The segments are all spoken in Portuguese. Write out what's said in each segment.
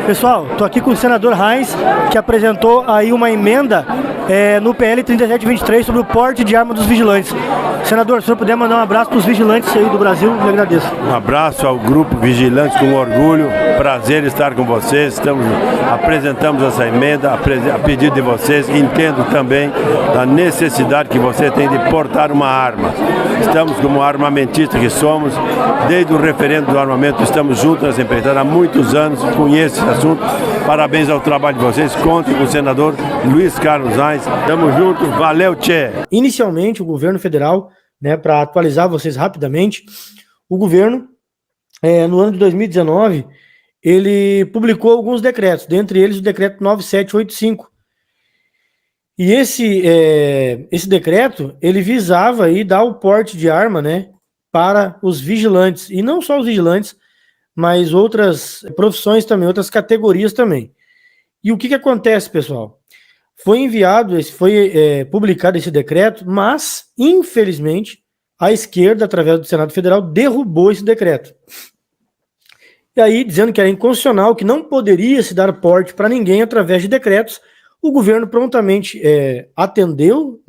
Pessoal, estou aqui com o senador Reins, que apresentou aí uma emenda no PL 3723 sobre o porte de arma dos vigilantes. Senador, se o senhor puder mandar um abraço para os vigilantes aí do Brasil, eu agradeço. Um abraço ao grupo Vigilantes com orgulho, prazer estar com vocês. Apresentamos essa emenda a pedido de vocês. Entendo também da necessidade que você tem de portar uma arma. Estamos como armamentista que somos, desde o referendo do armamento, estamos juntos nessa empreitada há muitos anos, conheço esse assunto. Parabéns ao trabalho de vocês, contem com o senador Luiz Carlos Reins. Estamos juntos, valeu, tchê! Inicialmente, o governo federal, para atualizar vocês rapidamente, o governo, no ano de 2019, ele publicou alguns decretos, dentre eles o decreto 9785. E esse decreto, ele visava aí dar o porte de arma, para os vigilantes, e não só os vigilantes, mas outras profissões também, outras categorias também. E o que acontece, pessoal? Foi publicado esse decreto, mas, infelizmente, a esquerda, através do Senado Federal, derrubou esse decreto. E aí, dizendo que era inconstitucional, que não poderia se dar porte para ninguém através de decretos, o governo prontamente atendeu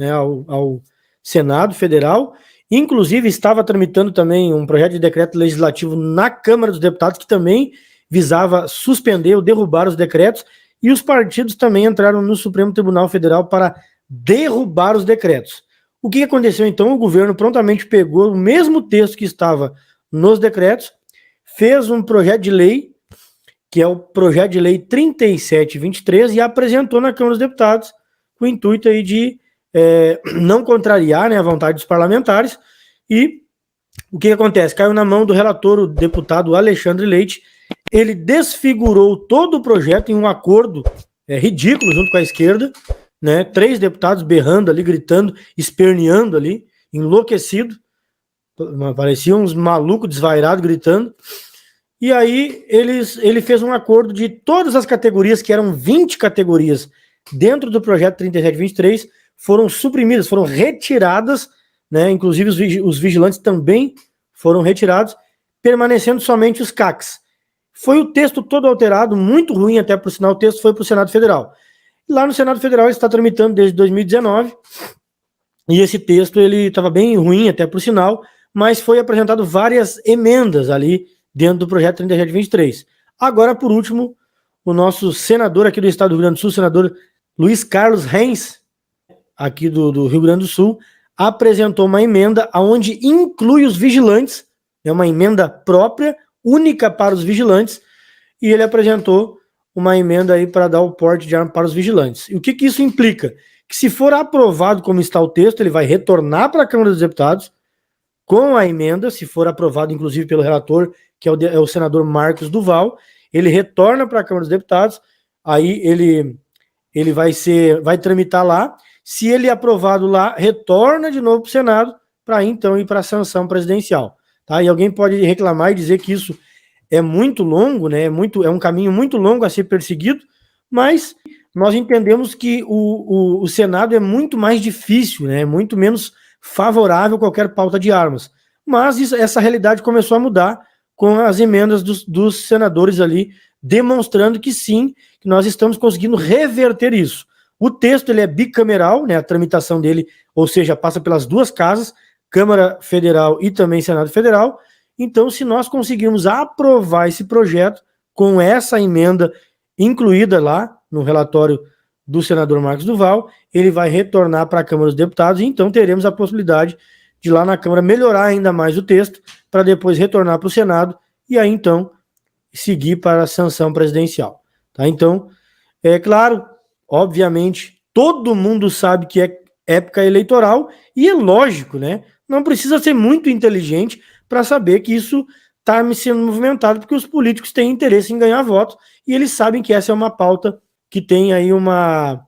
ao Senado Federal, inclusive estava tramitando também um projeto de decreto legislativo na Câmara dos Deputados, que também visava suspender ou derrubar os decretos, e os partidos também entraram no Supremo Tribunal Federal para derrubar os decretos. O que aconteceu então? O governo prontamente pegou o mesmo texto que estava nos decretos, fez um projeto de lei, que é o projeto de lei 3723, e apresentou na Câmara dos Deputados, com o intuito aí de não contrariar a vontade dos parlamentares. E o que acontece? Caiu na mão do relator, o deputado Alexandre Leite. Ele desfigurou todo o projeto em um acordo ridículo junto com a esquerda, 3 deputados berrando ali, gritando, esperneando ali, enlouquecido, pareciam uns malucos desvairados gritando. E aí ele fez um acordo de todas as categorias, que eram 20 categorias dentro do projeto 3723, foram suprimidas, foram retiradas, inclusive os vigilantes também foram retirados, permanecendo somente os CACs. Foi o texto todo alterado, muito ruim até, por sinal, o texto foi para o Senado Federal. Lá no Senado Federal ele está tramitando desde 2019, e esse texto ele estava bem ruim até, por sinal, mas foi apresentado várias emendas ali dentro do projeto 3723. Agora, por último, o nosso senador aqui do estado do Rio Grande do Sul, senador Luiz Carlos Reins, aqui do Rio Grande do Sul, apresentou uma emenda onde inclui os vigilantes, uma emenda própria, única para os vigilantes, e ele apresentou uma emenda aí para dar o porte de arma para os vigilantes. E o que isso implica? Que se for aprovado como está o texto, ele vai retornar para a Câmara dos Deputados com a emenda, se for aprovado inclusive pelo relator, que é o senador Marcos Duval, ele retorna para a Câmara dos Deputados, aí ele vai tramitar lá. Se ele é aprovado lá, retorna de novo para o Senado, para então ir para a sanção presidencial. Tá? E alguém pode reclamar e dizer que isso é muito longo, é um caminho muito longo a ser perseguido, mas nós entendemos que o Senado é muito mais difícil, muito menos favorável a qualquer pauta de armas. Mas essa realidade começou a mudar com as emendas dos senadores ali, demonstrando que sim, que nós estamos conseguindo reverter isso. O texto ele é bicameral, a tramitação dele, ou seja, passa pelas duas casas, Câmara Federal e também Senado Federal. Então, se nós conseguirmos aprovar esse projeto com essa emenda incluída lá no relatório do senador Marcos Duval, ele vai retornar para a Câmara dos Deputados, e então teremos a possibilidade de lá na Câmara melhorar ainda mais o texto, para depois retornar para o Senado, e aí então seguir para a sanção presidencial. Tá? Então, é claro, obviamente, todo mundo sabe que é época eleitoral, e é lógico, não precisa ser muito inteligente para saber que isso está sendo movimentado, porque os políticos têm interesse em ganhar voto, e eles sabem que essa é uma pauta que tem aí uma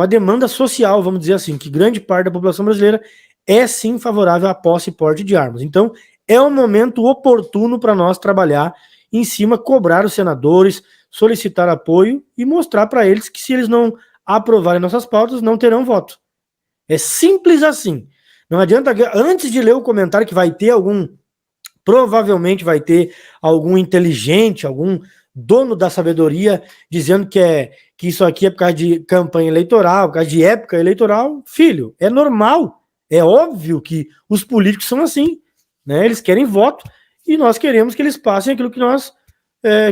demanda social, vamos dizer assim, que grande parte da população brasileira é sim favorável à posse e porte de armas. Então, é um momento oportuno para nós trabalhar em cima, cobrar os senadores, solicitar apoio e mostrar para eles que se eles não aprovarem nossas pautas, não terão voto. É simples assim. Não adianta, antes de ler o comentário que vai ter provavelmente vai ter algum inteligente, algum dono da sabedoria, dizendo que isso aqui é por causa de campanha eleitoral, por causa de época eleitoral. Filho, é normal, é óbvio que os políticos são assim, né? Eles querem voto e nós queremos que eles passem aquilo que nós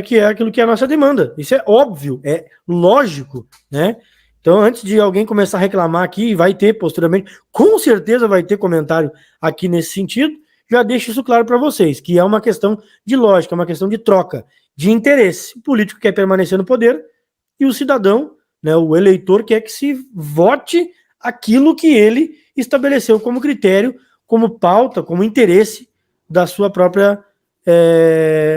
que é aquilo que é a nossa demanda. Isso é óbvio, é lógico, né? Então, antes de alguém começar a reclamar aqui, vai ter posteriormente, com certeza vai ter comentário aqui nesse sentido, já deixo isso claro para vocês, que é uma questão de lógica, é uma questão de troca, de interesse. O político quer permanecer no poder e o cidadão, né, o eleitor, quer que se vote aquilo que ele estabeleceu como critério, como pauta, como interesse da sua própria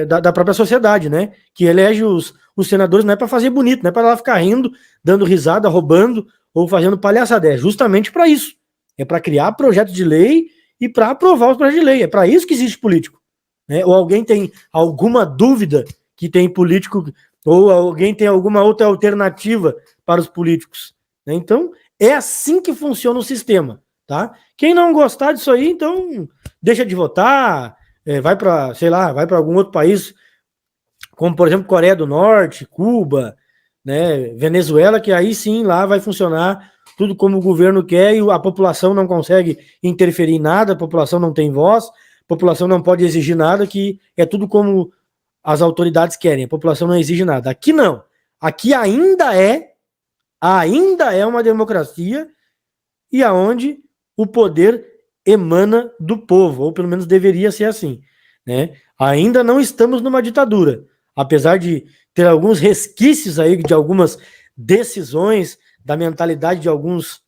da própria sociedade, né? Que elege os senadores não é para fazer bonito, não é para lá ficar rindo, dando risada, roubando ou fazendo palhaçada, é justamente para isso. É para criar projetos de lei e para aprovar os projetos de lei. É para isso que existe político, né? Ou alguém tem alguma dúvida que tem político, ou alguém tem alguma outra alternativa para os políticos, né? Então, é assim que funciona o sistema, tá? Quem não gostar disso aí, então deixa de votar, vai para, sei lá, vai para algum outro país, como por exemplo Coreia do Norte, Cuba, né, Venezuela, que aí sim lá vai funcionar tudo como o governo quer e a população não consegue interferir em nada, a população não tem voz, a população não pode exigir nada, que é tudo como as autoridades querem, a população não exige nada. Aqui não, aqui ainda é uma democracia e aonde o poder emana do povo, ou pelo menos deveria ser assim, né? Ainda não estamos numa ditadura, apesar de ter alguns resquícios aí de algumas decisões da mentalidade de alguns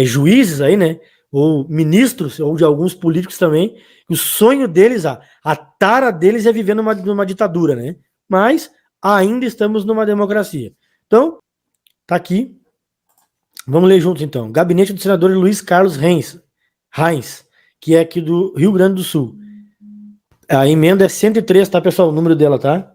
juízes aí, né? Ou ministros, ou de alguns políticos também, o sonho deles, a tara deles é viver numa ditadura, né? Mas ainda estamos numa democracia. Então, tá aqui. Vamos ler juntos, então. Gabinete do senador Luiz Carlos Reins, que é aqui do Rio Grande do Sul. A emenda é 103, tá, pessoal? O número dela, tá?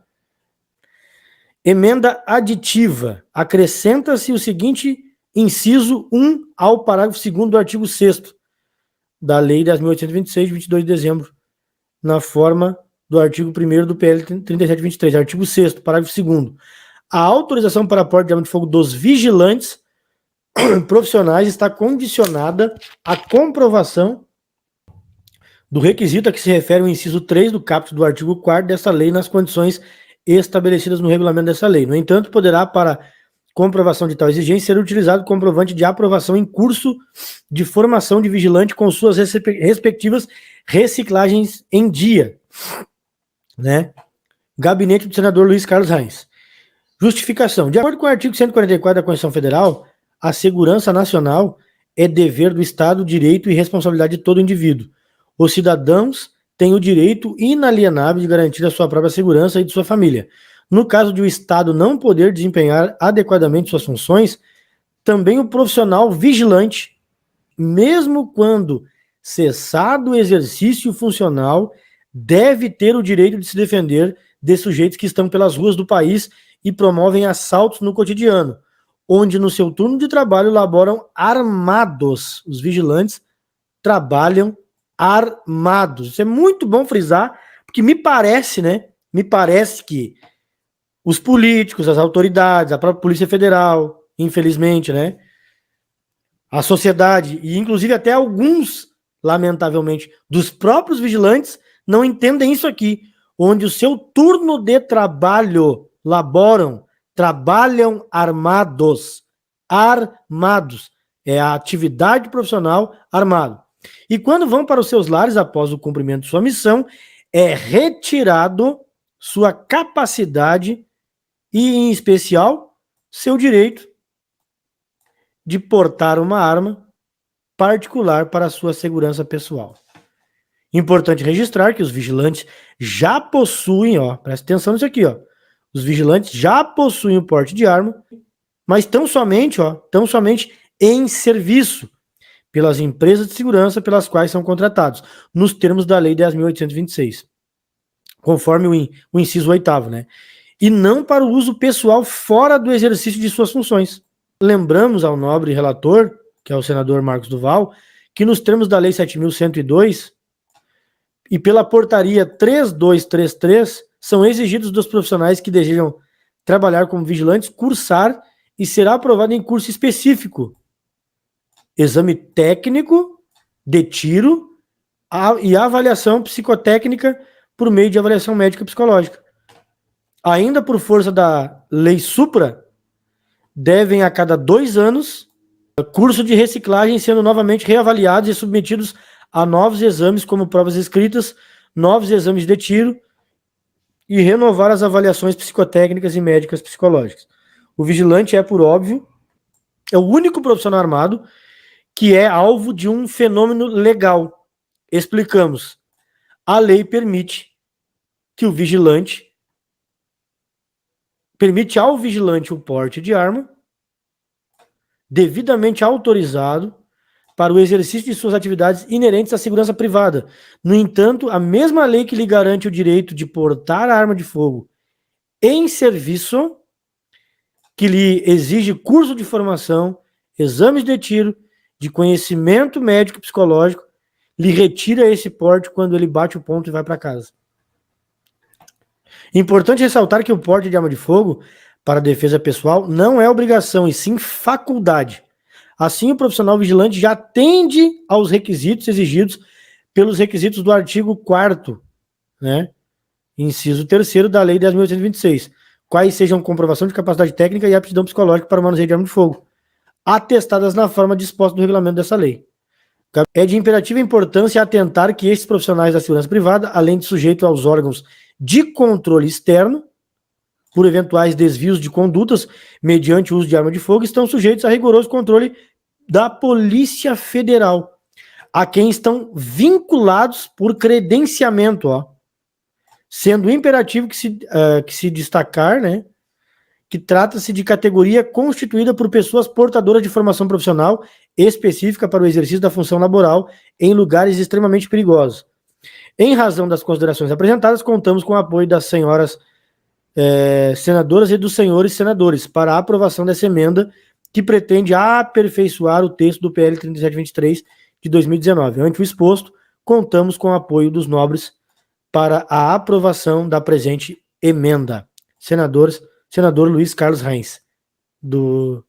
Emenda aditiva. Acrescenta-se o seguinte inciso 1 ao parágrafo 2º do artigo 6º da Lei 10.826, de 22 de dezembro, na forma do artigo 1º do PL 3723. Artigo 6º, parágrafo 2º. A autorização para porte de arma de fogo dos vigilantes profissionais está condicionada à comprovação do requisito a que se refere o inciso 3 do caput do artigo 4º dessa lei nas condições estabelecidas no regulamento dessa lei. No entanto, poderá, para comprovação de tal exigência, ser utilizado comprovante de aprovação em curso de formação de vigilante com suas respectivas reciclagens em dia, né? Gabinete do senador Luiz Carlos Reins. Justificação. De acordo com o artigo 144 da Constituição Federal, a segurança nacional é dever do Estado, direito e responsabilidade de todo indivíduo. Os cidadãos têm o direito inalienável de garantir a sua própria segurança e de sua família. No caso de o Estado não poder desempenhar adequadamente suas funções, também o profissional vigilante, mesmo quando cessado o exercício funcional, deve ter o direito de se defender de sujeitos que estão pelas ruas do país e promovem assaltos no cotidiano, onde no seu turno de trabalho laboram armados. Os vigilantes trabalham armados. Isso é muito bom frisar, porque me parece, né? Me parece que os políticos, as autoridades, a própria Polícia Federal, infelizmente, né? A sociedade, e inclusive até alguns, lamentavelmente, dos próprios vigilantes, não entendem isso aqui, onde o seu turno de trabalho trabalham armados. Armados. É a atividade profissional armado. E quando vão para os seus lares após o cumprimento de sua missão, é retirado sua capacidade e, em especial, seu direito de portar uma arma particular para a sua segurança pessoal. Importante registrar que os vigilantes já possuem, presta atenção nisso aqui, os vigilantes já possuem o porte de arma, mas tão somente em serviço pelas empresas de segurança pelas quais são contratados, nos termos da Lei 10.826, conforme o inciso 8º, né? E não para o uso pessoal fora do exercício de suas funções. Lembramos ao nobre relator, que é o senador Marcos Duval, que nos termos da Lei 7.102, e pela portaria 3233, são exigidos dos profissionais que desejam trabalhar como vigilantes cursar e será aprovado em curso específico. Exame técnico de tiro e avaliação psicotécnica por meio de avaliação médica e psicológica. Ainda por força da Lei Supra, devem a cada 2 anos curso de reciclagem sendo novamente reavaliados e submetidos a novos exames como provas escritas, novos exames de tiro e renovar as avaliações psicotécnicas e médicas psicológicas. O vigilante é, por óbvio, é o único profissional armado que é alvo de um fenômeno legal. Explicamos. A lei permite ao vigilante o porte de arma devidamente autorizado para o exercício de suas atividades inerentes à segurança privada. No entanto, a mesma lei que lhe garante o direito de portar a arma de fogo em serviço, que lhe exige curso de formação, exames de tiro, de conhecimento médico e psicológico, lhe retira esse porte quando ele bate o ponto e vai para casa. Importante ressaltar que o porte de arma de fogo para defesa pessoal não é obrigação, e sim faculdade. Assim, o profissional vigilante já atende aos requisitos exigidos pelos requisitos do artigo 4º, né? Inciso 3º da Lei 10.826, quais sejam comprovação de capacidade técnica e aptidão psicológica para o manuseio de arma de fogo, atestadas na forma disposta do regulamento dessa lei. É de imperativa importância atentar que esses profissionais da segurança privada, além de sujeitos aos órgãos de controle externo, por eventuais desvios de condutas mediante o uso de arma de fogo, estão sujeitos a rigoroso controle da Polícia Federal, a quem estão vinculados por credenciamento, sendo imperativo que se destacar, né, que trata-se de categoria constituída por pessoas portadoras de formação profissional específica para o exercício da função laboral em lugares extremamente perigosos. Em razão das considerações apresentadas, contamos com o apoio das senhoras senadoras e dos senhores senadores para a aprovação dessa emenda que pretende aperfeiçoar o texto do PL 3723 de 2019. Ante o exposto, contamos com o apoio dos nobres para a aprovação da presente emenda. Senador Luiz Carlos Reins, do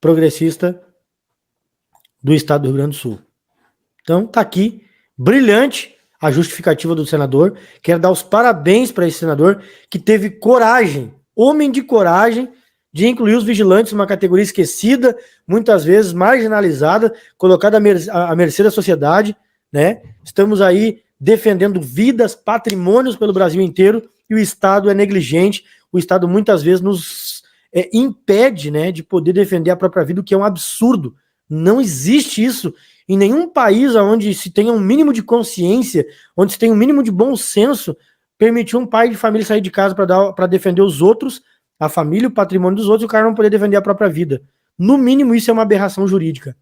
progressista do estado do Rio Grande do Sul. Então, tá aqui, brilhante a justificativa do senador. Quero dar os parabéns para esse senador que teve coragem, homem de coragem, de incluir os vigilantes numa categoria esquecida, muitas vezes marginalizada, colocada à mercê da sociedade, né? Estamos aí defendendo vidas, patrimônios pelo Brasil inteiro, e o Estado é negligente. O Estado muitas vezes nos impede, né, de poder defender a própria vida, o que é um absurdo. Não existe isso em nenhum país onde se tenha um mínimo de consciência, onde se tenha um mínimo de bom senso, permitir um pai de família sair de casa para defender os outros, a família, o patrimônio dos outros, e o cara não poder defender a própria vida. No mínimo, isso é uma aberração jurídica.